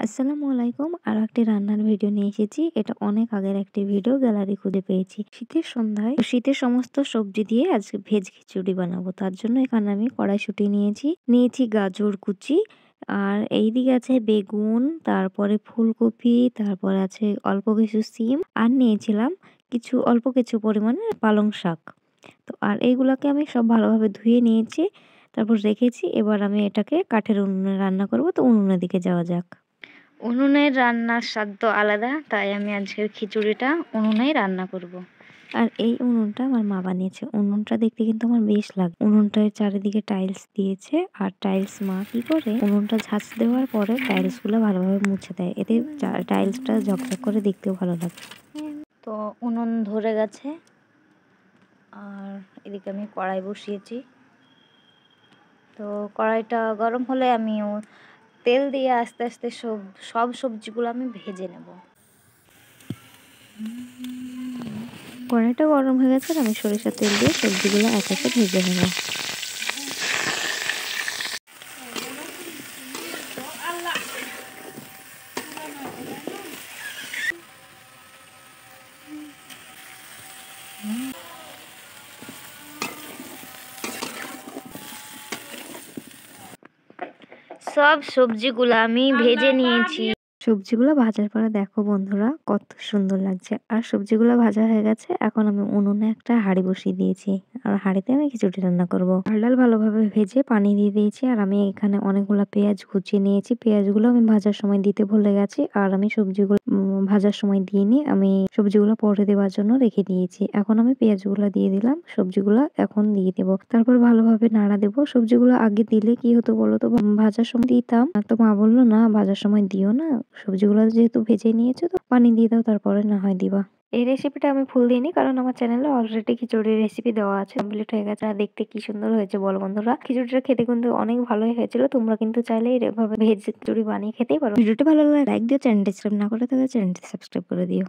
আসসালামু আলাইকুম। আরো একটি রান্নার ভিডিও নিয়ে এসেছি। এটা অনেক আগের একটি ভিডিও, গ্যালারি খুঁজে পেয়েছি। শীতের সন্ধ্যায় শীতের সমস্ত সবজি দিয়ে আজকে ভেজ খিচুড়ি বানাবো। তার জন্য এখানে আমি কড়াইশুঁটি নিয়েছি গাজর কুচি, আর এইদিকে আছে বেগুন, তারপরে ফুলকপি, তারপরে আছে অল্প কিছু সিম, আর নিয়েছিলাম অল্প কিছু পরিমাণে পালং শাক। তো আর এইগুলাকে আমি সব ভালোভাবে ধুয়ে নিয়েছি, তারপর রেখেছি। এবার আমি এটাকে কাঠের উনুনে রান্না করব। তো উনুনের দিকে যাওয়া যাক। উনুনের রান্নার স্বাদ তো আলাদা, তাই আমি আজকের খিচুড়িটা উনুনেই রান্না করব। আর এই উনুনটা আমার মা বানিয়েছে। উনুনটা দেখতে কিন্তু আমার বেশ লাগে। উনুনটার চারিদিকে টাইলস দিয়েছে, আর টাইলস মা কি করে উনুনটা ঝাঁচ দেওয়ার পরে টাইলস গুলো ভালোভাবে মুছে দেয়, এতে টাইলসটা ঝকঝক করে দেখতেও ভালো লাগে। তো উনুন ধরে গেছে, আর এদিকে আমি কড়াই বসিয়েছি। তো কড়াইটা গরম হলে আমি তেল দিয়ে আস্তে আস্তে সব সবজিগুলো আমি ভেজে নেব। কড়াইটা গরম হয়ে গেছে, আমি সরিষার তেল দিয়ে সবজিগুলো এক একে ভেজে নেব। সব সবজিগুলো আমি ভেজে নিয়েছি। সবজিগুলো ভাজার পরে দেখো বন্ধুরা কত সুন্দর লাগছে। আর সবজিগুলো ভাজা হয়ে গেছে, এখন আমি উনুনে একটা হাঁড়ি বসিয়ে দিয়েছি, আর হাঁড়িতে আমি খিচুড়ি রান্না করব। ডাল ভালোভাবে ভেজে পানি দিয়ে দিয়েছি, আর আমি এখানে অনেকগুলো পেঁয়াজ কুচিয়ে নিয়েছি। পেঁয়াজগুলো আমি ভাজার সময় দিতে ভুলে গেছি, আর আমি সবজিগুলো ভাজার সময় দিইনি। আমি সবজিগুলো পরে দেওয়ার জন্য রেখে দিয়েছি। এখন আমি পেঁয়াজগুলো দিয়ে দিলাম, সবজিগুলো এখন দিয়ে দেবো। তারপর ভালোভাবে নাড়া দেবো। সবজিগুলো আগে দিলে কি হতো বলো তো, ভাজার সময় দিতাম, তো মা বললো না ভাজার সময় দিও না, সবজিগুলো যেহেতু ভেজে নিয়েছো তো পানি দিয়ে দাও, তারপরে না হয় দিবা। এই রেসিপিটা আমি ফুল দিইনি, কারণ আমার চ্যানেলে অলরেডি খিচুড়ির রেসিপি দেওয়া আছে, কমপ্লিট হয়ে গেছে। আর দেখতে কি সুন্দর হয়েছে বলো বন্ধুরা। খিচুড়িটা খেতে কিন্তু অনেক ভালোই হয়েছিল। তোমরা কিন্তু চাইলে এভাবে ভেজ খিচুড়ি বানিয়ে খেতেই পারো। ভিডিওটি ভালো লাগলে লাইক দিও, চ্যানেলটি সাবস্ক্রাইব না করে থাকলে চ্যানেলটি সাবস্ক্রাইব করে দিও।